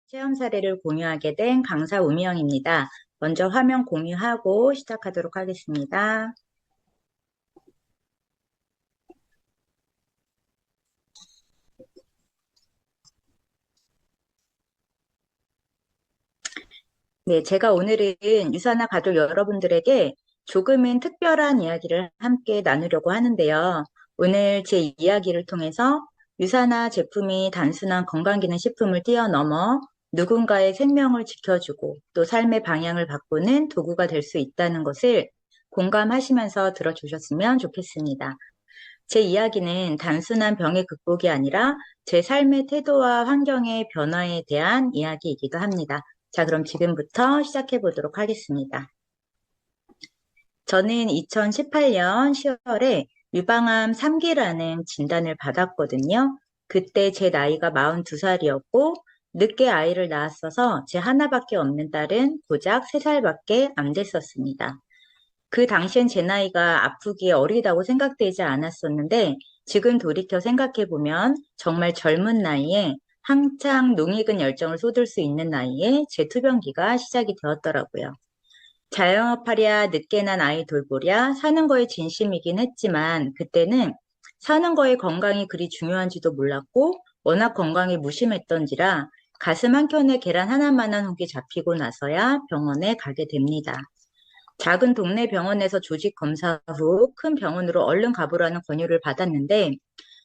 체험 사례를 공유하게 된 강사 우미영입니다. 먼저 화면 공유하고 시작하도록 하겠습니다. 네, 제가 오늘은 유사나 가족 여러분들에게 조금은 특별한 이야기를 함께 나누려고 하는데요. 오늘 제 이야기를 통해서 유사나 제품이 단순한 건강기능식품을 뛰어넘어 누군가의 생명을 지켜주고 또 삶의 방향을 바꾸는 도구가 될 수 있다는 것을 공감하시면서 들어주셨으면 좋겠습니다. 제 이야기는 단순한 병의 극복이 아니라 제 삶의 태도와 환경의 변화에 대한 이야기이기도 합니다. 자, 그럼 지금부터 시작해 보도록 하겠습니다. 저는 2018년 10월에 유방암 3기라는 진단을 받았거든요. 그때 제 나이가 42살이었고 늦게 아이를 낳았어서 제 하나밖에 없는 딸은 고작 3살밖에 안 됐었습니다. 그 당시엔 제 나이가 아프기에 어리다고 생각되지 않았었는데 지금 돌이켜 생각해보면 정말 젊은 나이에 한창 농익은 열정을 쏟을 수 있는 나이에 제 투병기가 시작이 되었더라고요. 자영업하랴 늦게 난 아이 돌보랴 사는 거에 진심이긴 했지만 그때는 사는 거에 건강이 그리 중요한지도 몰랐고 워낙 건강에 무심했던지라 가슴 한켠에 계란 하나만한 혹이 잡히고 나서야 병원에 가게 됩니다. 작은 동네 병원에서 조직 검사 후 큰 병원으로 얼른 가보라는 권유를 받았는데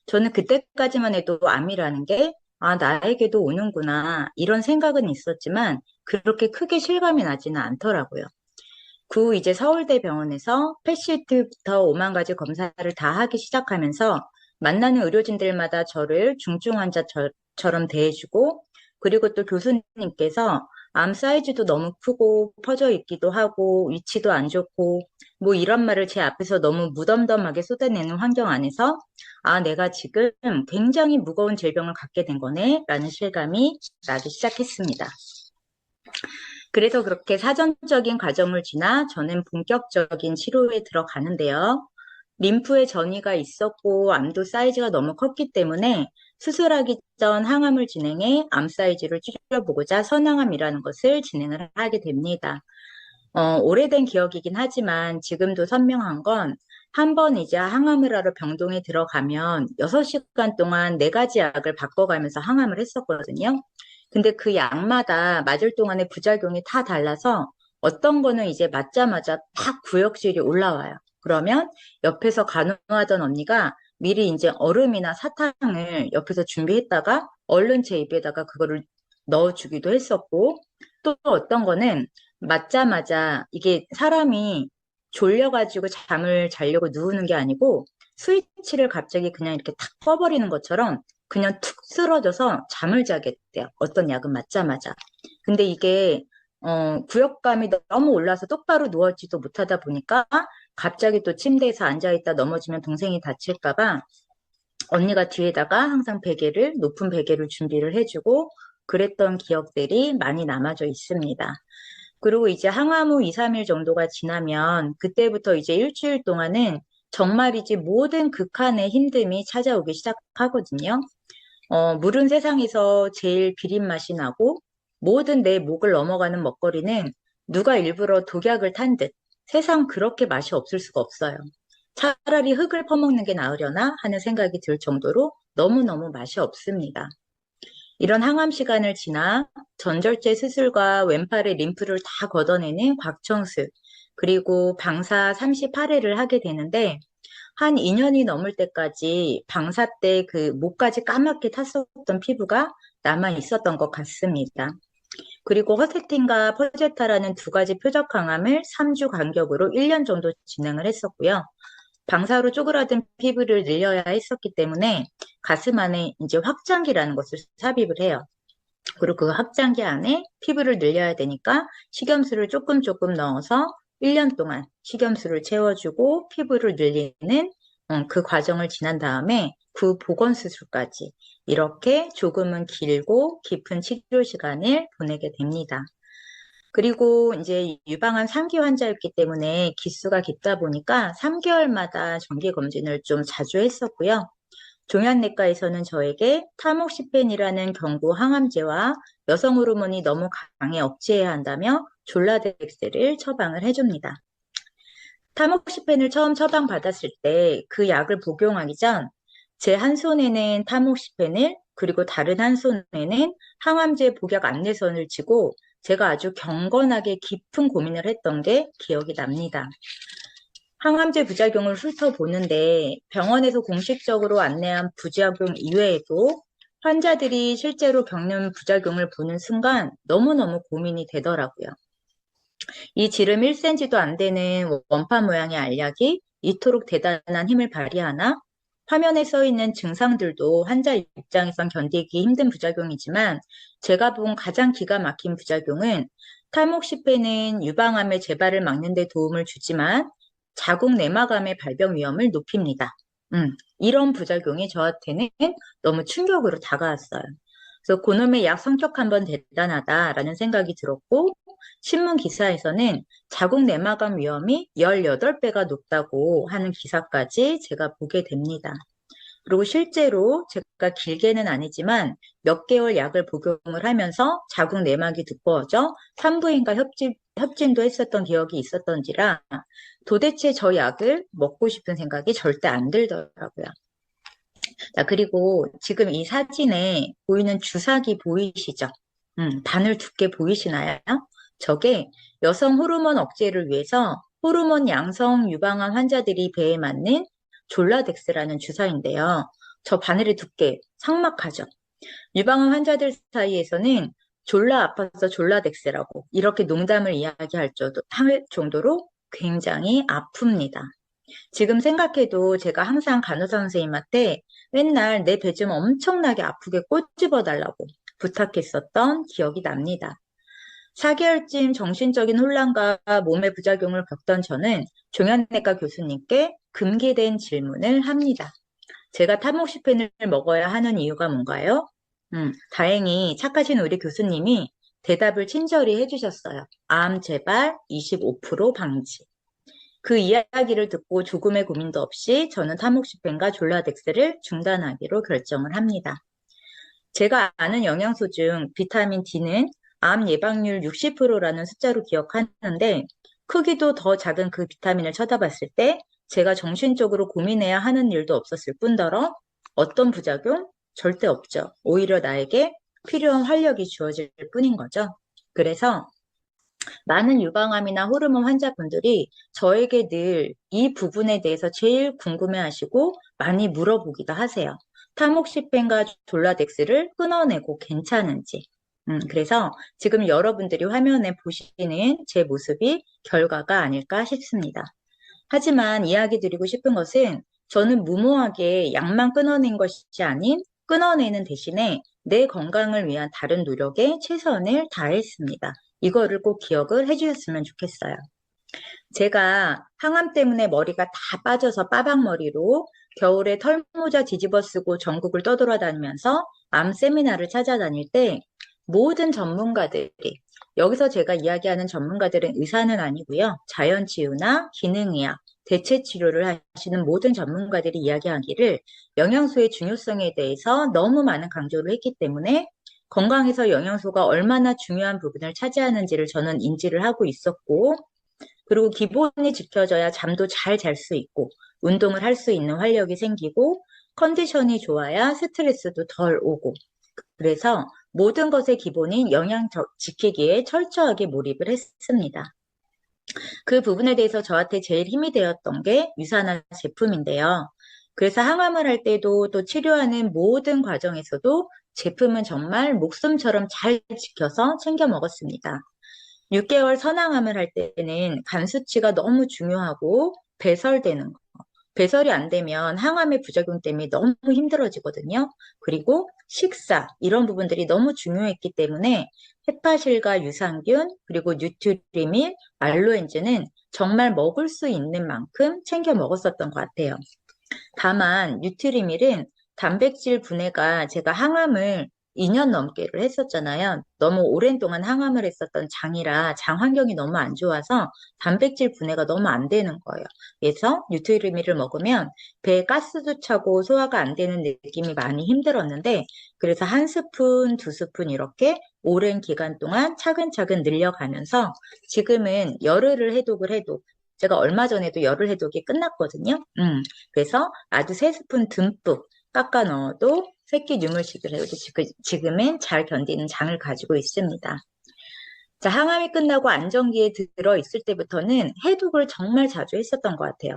저는 그때까지만 해도 암이라는 게 나에게도 오는구나 이런 생각은 있었지만 그렇게 크게 실감이 나지는 않더라고요. 그 후 이제 서울대병원에서 펫시트부터 5만 가지 검사를 다 하기 시작하면서 만나는 의료진들마다 저를 중증 환자처럼 대해주고 그리고 또 교수님께서 암 사이즈도 너무 크고 퍼져 있기도 하고 위치도 안 좋고 뭐 이런 말을 제 앞에서 너무 무덤덤하게 쏟아내는 환경 안에서 내가 지금 굉장히 무거운 질병을 갖게 된 거네 라는 실감이 나기 시작했습니다. 그래서 그렇게 사전적인 과정을 지나 저는 본격적인 치료에 들어가는데요. 림프에 전이가 있었고 암도 사이즈가 너무 컸기 때문에 수술하기 전 항암을 진행해 암 사이즈를 줄여보고자 선항암이라는 것을 진행을 하게 됩니다. 오래된 기억이긴 하지만 지금도 선명한 건 한 번 이제 항암을 하러 병동에 들어가면 6시간 동안 4가지 약을 바꿔가면서 항암을 했었거든요. 근데 그 약마다 맞을 동안의 부작용이 다 달라서 어떤 거는 이제 맞자마자 딱 구역질이 올라와요. 그러면 옆에서 간호하던 언니가 미리 이제 얼음이나 사탕을 옆에서 준비했다가 얼른 제 입에다가 그거를 넣어주기도 했었고 또 어떤 거는 맞자마자 이게 사람이 졸려가지고 잠을 자려고 누우는 게 아니고 스위치를 갑자기 그냥 이렇게 탁 꺼버리는 것처럼 그냥 툭 쓰러져서 잠을 자겠대요. 어떤 약은 맞자마자. 근데 이게 구역감이 너무 올라서 똑바로 누워지도 못하다 보니까 갑자기 또 침대에서 앉아있다 넘어지면 동생이 다칠까 봐 언니가 뒤에다가 항상 베개를 높은 베개를 준비를 해주고 그랬던 기억들이 많이 남아져 있습니다. 그리고 이제 항암 후 2, 3일 정도가 지나면 그때부터 이제 일주일 동안은 정말이지 모든 극한의 힘듦이 찾아오기 시작하거든요. 물은 세상에서 제일 비린 맛이 나고 모든 내 목을 넘어가는 먹거리는 누가 일부러 독약을 탄 듯 세상 그렇게 맛이 없을 수가 없어요. 차라리 흙을 퍼먹는 게 나으려나 하는 생각이 들 정도로 너무너무 맛이 없습니다. 이런 항암 시간을 지나 전절제 수술과 왼팔의 림프를 다 걷어내는 곽청술, 그리고 방사 38회를 하게 되는데 한 2년이 넘을 때까지 방사 때 그 목까지 까맣게 탔었던 피부가 남아 있었던 것 같습니다. 그리고 허세틴과 퍼제타라는 2가지 표적 항암을 3주 간격으로 1년 정도 진행을 했었고요. 방사로 쪼그라든 피부를 늘려야 했었기 때문에 가슴 안에 이제 확장기라는 것을 삽입을 해요. 그리고 그 확장기 안에 피부를 늘려야 되니까 식염수를 조금 넣어서 1년 동안 식염수를 채워주고 피부를 늘리는 그 과정을 지난 다음에 그 보건 수술까지 이렇게 조금은 길고 깊은 치료 시간을 보내게 됩니다. 그리고 이제 유방암 3기 환자였기 때문에 기수가 깊다 보니까 3개월마다 정기 검진을 좀 자주 했었고요. 종양내과에서는 저에게 타모시펜이라는 경구 항암제와 여성 호르몬이 너무 강해 억제해야 한다며 졸라덱스를 처방을 해줍니다. 타모xi펜을 처음 처방받았을 때 그 약을 복용하기 전 제 한 손에는 타모xi펜을 그리고 다른 한 손에는 항암제 복약 안내선을 쥐고 제가 아주 경건하게 깊은 고민을 했던 게 기억이 납니다. 항암제 부작용을 훑어보는데 병원에서 공식적으로 안내한 부작용 이외에도 환자들이 실제로 겪는 부작용을 보는 순간 너무너무 고민이 되더라고요. 이 지름 1cm도 안 되는 원판 모양의 알약이 이토록 대단한 힘을 발휘하나? 화면에 써 있는 증상들도 환자 입장에선 견디기 힘든 부작용이지만 제가 본 가장 기가 막힌 부작용은 탈모시펜은 유방암의 재발을 막는 데 도움을 주지만 자궁 내막암의 발병 위험을 높입니다. 이런 부작용이 저한테는 너무 충격으로 다가왔어요. 그래서 그놈의 약 성격 한번 대단하다라는 생각이 들었고 신문 기사에서는 자궁 내막암 위험이 18배가 높다고 하는 기사까지 제가 보게 됩니다. 그리고 실제로 제가 길게는 아니지만 몇 개월 약을 복용을 하면서 자궁 내막이 두꺼워져 산부인과 협진도 했었던 기억이 있었던지라 도대체 저 약을 먹고 싶은 생각이 절대 안 들더라고요. 자, 그리고 지금 이 사진에 보이는 주사기 보이시죠? 바늘 두께 보이시나요? 저게 여성 호르몬 억제를 위해서 호르몬 양성 유방암 환자들이 배에 맞는 졸라덱스라는 주사인데요. 저 바늘의 두께 상막하죠? 유방암 환자들 사이에서는 졸라 아파서 졸라덱스라고 이렇게 농담을 이야기할 할 정도로 굉장히 아픕니다. 지금 생각해도 제가 항상 간호사 선생님한테 맨날 내 배 좀 엄청나게 아프게 꼬집어 달라고 부탁했었던 기억이 납니다. 4개월쯤 정신적인 혼란과 몸의 부작용을 겪던 저는 종양내과 교수님께 금기된 질문을 합니다. 제가 타모xi펜을 먹어야 하는 이유가 뭔가요? 다행히 착하신 우리 교수님이 대답을 친절히 해주셨어요. 암 재발 25% 방지. 그 이야기를 듣고 조금의 고민도 없이 저는 타모xi펜과 졸라덱스를 중단하기로 결정을 합니다. 제가 아는 영양소 중 비타민 D는 암 예방률 60%라는 숫자로 기억하는데 크기도 더 작은 그 비타민을 쳐다봤을 때 제가 정신적으로 고민해야 하는 일도 없었을 뿐더러 어떤 부작용? 절대 없죠. 오히려 나에게 필요한 활력이 주어질 뿐인 거죠. 그래서 많은 유방암이나 호르몬 환자분들이 저에게 늘 이 부분에 대해서 제일 궁금해하시고 많이 물어보기도 하세요. 타모xi펜과 졸라덱스를 끊어내고 괜찮은지. 그래서 지금 여러분들이 화면에 보시는 제 모습이 결과가 아닐까 싶습니다. 하지만 이야기 드리고 싶은 것은 저는 무모하게 약만 끊어낸 것이 아닌 끊어내는 대신에 내 건강을 위한 다른 노력에 최선을 다했습니다. 이거를 꼭 기억을 해주셨으면 좋겠어요. 제가 항암 때문에 머리가 다 빠져서 빠박머리로 겨울에 털모자 뒤집어 쓰고 전국을 떠돌아다니면서 암 세미나를 찾아다닐 때 모든 전문가들이 여기서 제가 이야기하는 전문가들은 의사는 아니고요. 자연치유나 기능의학, 대체치료를 하시는 모든 전문가들이 이야기하기를 영양소의 중요성에 대해서 너무 많은 강조를 했기 때문에 건강에서 영양소가 얼마나 중요한 부분을 차지하는지를 저는 인지를 하고 있었고 그리고 기본이 지켜져야 잠도 잘 잘 수 있고 운동을 할 수 있는 활력이 생기고 컨디션이 좋아야 스트레스도 덜 오고 그래서 모든 것의 기본인 영양 지키기에 철저하게 몰입을 했습니다. 그 부분에 대해서 저한테 제일 힘이 되었던 게 유산화 제품인데요. 그래서 항암을 할 때도 또 치료하는 모든 과정에서도 제품은 정말 목숨처럼 잘 지켜서 챙겨 먹었습니다. 6개월 선항암을 할 때는 간 수치가 너무 중요하고 배설되는 거. 배설이 안 되면 항암의 부작용 때문에 너무 힘들어지거든요. 그리고 식사 이런 부분들이 너무 중요했기 때문에 헤파실과 유산균 그리고 뉴트리밀, 말로엔즈는 정말 먹을 수 있는 만큼 챙겨 먹었었던 것 같아요. 다만 뉴트리밀은 단백질 분해가 제가 항암을 2년 넘게를 했었잖아요. 너무 오랜 동안 항암을 했었던 장이라 장 환경이 너무 안 좋아서 단백질 분해가 너무 안 되는 거예요. 그래서 뉴트리미를 먹으면 배에 가스도 차고 소화가 안 되는 느낌이 많이 힘들었는데 그래서 한 스푼, 두 스푼 이렇게 오랜 기간 동안 차근차근 늘려가면서 지금은 열흘을 해독을 해도 제가 얼마 전에도 열흘 해독이 끝났거든요. 그래서 아주 세 스푼 듬뿍 깎아 넣어도 새끼 유물식을 해도 지금은 잘 견디는 장을 가지고 있습니다. 자, 항암이 끝나고 안정기에 들어 있을 때부터는 해독을 정말 자주 했었던 것 같아요.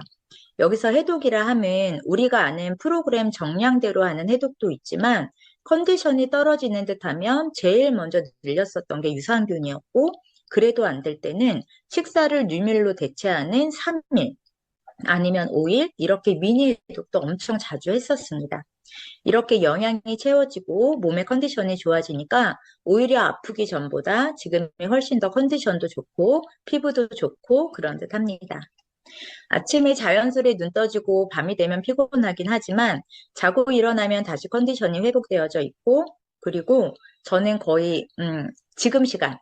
여기서 해독이라 하면 우리가 아는 프로그램 정량대로 하는 해독도 있지만 컨디션이 떨어지는 듯 하면 제일 먼저 늘렸었던 게 유산균이었고 그래도 안 될 때는 식사를 뉴밀로 대체하는 3일 아니면 5일 이렇게 미니 해독도 엄청 자주 했었습니다. 이렇게 영양이 채워지고 몸의 컨디션이 좋아지니까 오히려 아프기 전보다 지금이 훨씬 더 컨디션도 좋고 피부도 좋고 그런 듯 합니다. 아침에 자연스레 눈 떠지고 밤이 되면 피곤하긴 하지만 자고 일어나면 다시 컨디션이 회복되어져 있고 그리고 저는 거의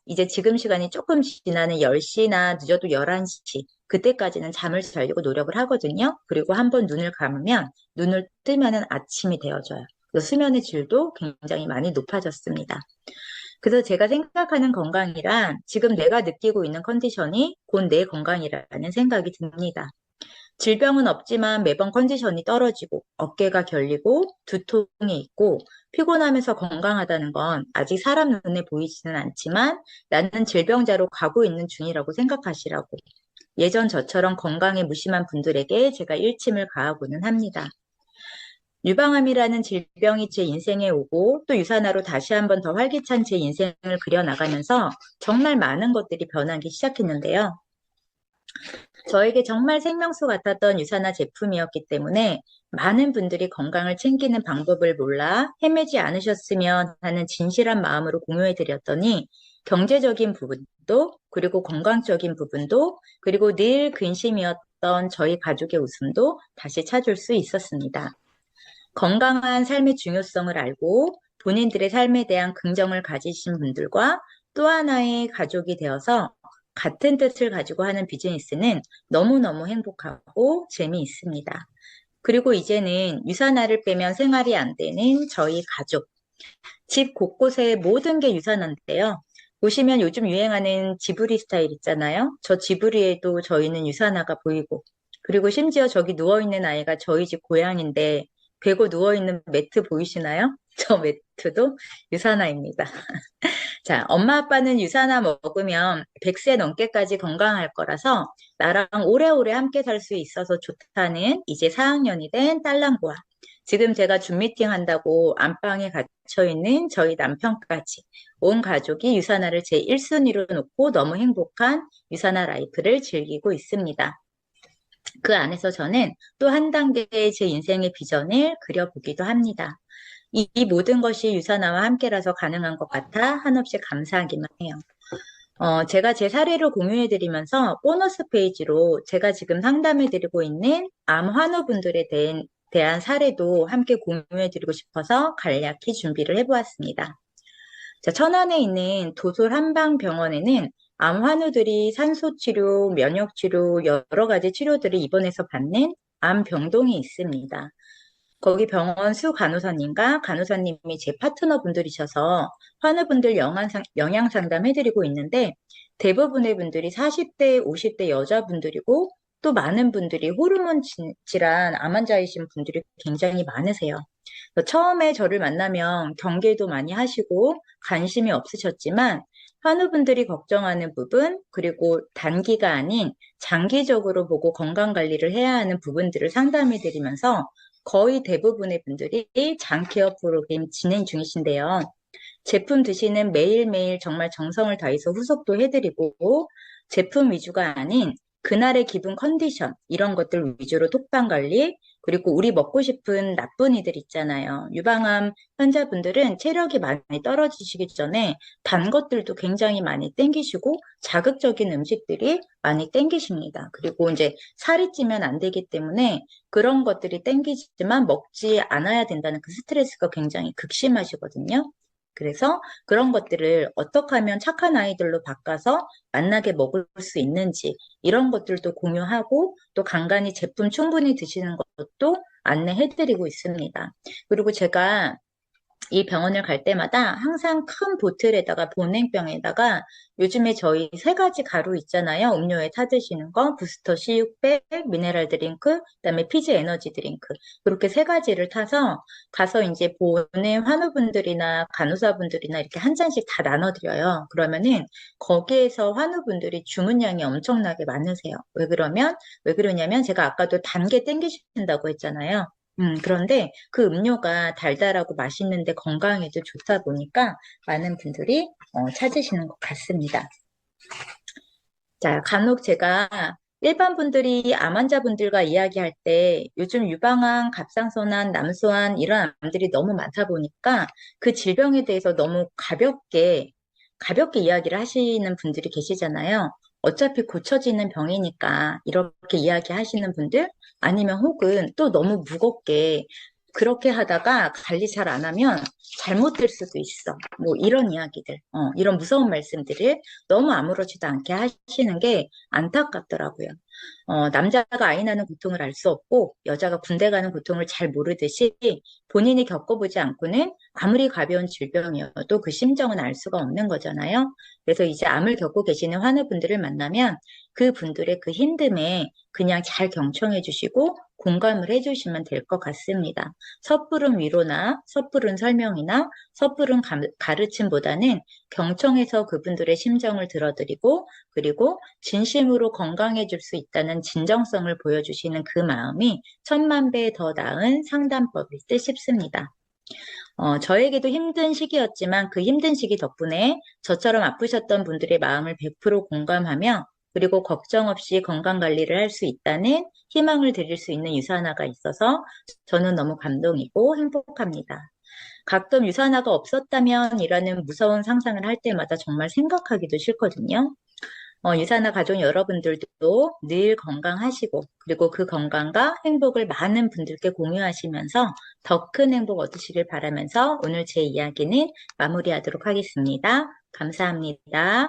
이제 지금 시간이 조금 지나는 10시나 늦어도 11시 그때까지는 잠을 자려고 노력을 하거든요. 그리고 한번 눈을 감으면 눈을 뜨면은 아침이 되어져요. 그래서 수면의 질도 굉장히 많이 높아졌습니다. 그래서 제가 생각하는 건강이란 지금 내가 느끼고 있는 컨디션이 곧 내 건강이라는 생각이 듭니다. 질병은 없지만 매번 컨디션이 떨어지고 어깨가 결리고 두통이 있고 피곤하면서 건강하다는 건 아직 사람 눈에 보이지는 않지만 나는 질병자로 가고 있는 중이라고 생각하시라고 예전 저처럼 건강에 무심한 분들에게 제가 일침을 가하고는 합니다. 유방암이라는 질병이 제 인생에 오고 또 유산화로 다시 한번 더 활기찬 제 인생을 그려나가면서 정말 많은 것들이 변하기 시작했는데요. 저에게 정말 생명수 같았던 유산화 제품이었기 때문에 많은 분들이 건강을 챙기는 방법을 몰라 헤매지 않으셨으면 하는 진실한 마음으로 공유해 드렸더니 경제적인 부분도 그리고 건강적인 부분도 그리고 늘 근심이었던 저희 가족의 웃음도 다시 찾을 수 있었습니다. 건강한 삶의 중요성을 알고 본인들의 삶에 대한 긍정을 가지신 분들과 또 하나의 가족이 되어서 같은 뜻을 가지고 하는 비즈니스는 너무너무 행복하고 재미있습니다. 그리고 이제는 유산화를 빼면 생활이 안 되는 저희 가족. 집 곳곳에 모든 게 유산화인데요. 보시면 요즘 유행하는 지브리 스타일 있잖아요. 저 지브리에도 저희는 유산화가 보이고 그리고 심지어 저기 누워있는 아이가 저희 집 고양인데 베고 누워있는 매트 보이시나요? 저 매트도 유산화입니다. 자, 엄마 아빠는 유산화 먹으면 100세 넘게까지 건강할 거라서 나랑 오래오래 함께 살 수 있어서 좋다는 이제 4학년이 된 딸랑구와 지금 제가 줌 미팅 한다고 안방에 갇혀 있는 저희 남편까지 온 가족이 유산화를 제 1순위로 놓고 너무 행복한 유산화 라이프를 즐기고 있습니다. 그 안에서 저는 또 한 단계의 제 인생의 비전을 그려보기도 합니다. 이 모든 것이 유산화와 함께라서 가능한 것 같아 한없이 감사하기만 해요. 제가 제 사례를 공유해드리면서 보너스 페이지로 제가 지금 상담해드리고 있는 암 환우분들에 대한 사례도 함께 공유해드리고 싶어서 간략히 준비를 해보았습니다. 자, 천안에 있는 도솔 한방병원에는 암 환우들이 산소치료, 면역치료, 여러 가지 치료들을 입원해서 받는 암 병동이 있습니다. 거기 병원 수 간호사님과 간호사님이 제 파트너 분들이셔서 환우분들 영양 상담 해드리고 있는데 대부분의 분들이 40대, 50대 여자분들이고 또 많은 분들이 호르몬 질환 암 환자이신 분들이 굉장히 많으세요. 처음에 저를 만나면 경계도 많이 하시고 관심이 없으셨지만 환우분들이 걱정하는 부분 그리고 단기가 아닌 장기적으로 보고 건강 관리를 해야 하는 부분들을 상담해 드리면서 거의 대부분의 분들이 장케어 프로그램 진행 중이신데요. 제품 드시는 매일매일 정말 정성을 다해서 후속도 해드리고 제품 위주가 아닌 그날의 기분 컨디션 이런 것들 위주로 톡방 관리 그리고 우리 먹고 싶은 나쁜 이들 있잖아요. 유방암 환자분들은 체력이 많이 떨어지시기 전에 단 것들도 굉장히 많이 땡기시고 자극적인 음식들이 많이 땡기십니다. 그리고 이제 살이 찌면 안 되기 때문에 그런 것들이 땡기지만 먹지 않아야 된다는 그 스트레스가 굉장히 극심하시거든요. 그래서 그런 것들을 어떻게 하면 착한 아이들로 바꿔서 맛나게 먹을 수 있는지 이런 것들도 공유하고 또 간간히 제품 충분히 드시는 것도 안내해드리고 있습니다. 그리고 제가 이 병원을 갈 때마다 항상 큰 보틀에다가 보냉병에다가 요즘에 저희 세 가지 가루 있잖아요. 음료에 타드시는 거, 부스터 C600, 미네랄 드링크, 그다음에 피지 에너지 드링크. 그렇게 세 가지를 타서 가서 이제 보는 환우분들이나 간호사분들이나 이렇게 한 잔씩 다 나눠드려요. 그러면은 거기에서 환우분들이 주문량이 엄청나게 많으세요. 왜 그러냐면 제가 아까도 단 게 땡기신다고 했잖아요. 그런데 그 음료가 달달하고 맛있는데 건강에도 좋다 보니까 많은 분들이 찾으시는 것 같습니다. 자, 간혹 제가 일반 분들이 암 환자분들과 이야기할 때 요즘 유방암, 갑상선암, 남소암 이런 암들이 너무 많다 보니까 그 질병에 대해서 너무 가볍게 이야기를 하시는 분들이 계시잖아요. 어차피 고쳐지는 병이니까 이렇게 이야기하시는 분들 아니면 혹은 또 너무 무겁게 그렇게 하다가 관리 잘 안 하면 잘못될 수도 있어. 뭐 이런 이야기들, 이런 무서운 말씀들을 너무 아무렇지도 않게 하시는 게 안타깝더라고요. 남자가 아이 낳는 고통을 알 수 없고 여자가 군대 가는 고통을 잘 모르듯이 본인이 겪어보지 않고는 아무리 가벼운 질병이어도 그 심정은 알 수가 없는 거잖아요. 그래서 이제 암을 겪고 계시는 환우분들을 만나면 그 분들의 그 힘듦에 그냥 잘 경청해 주시고 공감을 해 주시면 될 것 같습니다. 섣부른 위로나 섣부른 설명이나 섣부른 가르침보다는 경청해서 그분들의 심정을 들어드리고 그리고 진심으로 건강해질 수 있다는 진정성을 보여주시는 그 마음이 천만 배 더 나은 상담법일 듯 싶습니다. 저에게도 힘든 시기였지만 그 힘든 시기 덕분에 저처럼 아프셨던 분들의 마음을 100% 공감하며 그리고 걱정 없이 건강 관리를 할 수 있다는 희망을 드릴 수 있는 유산화가 있어서 저는 너무 감동이고 행복합니다. 가끔 유산화가 없었다면 이라는 무서운 상상을 할 때마다 정말 생각하기도 싫거든요. 유산화 가족 여러분들도 늘 건강하시고, 그리고 그 건강과 행복을 많은 분들께 공유하시면서 더 큰 행복 얻으시길 바라면서 오늘 제 이야기는 마무리하도록 하겠습니다. 감사합니다.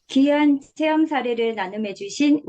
귀한 체험 사례를 나눔해주신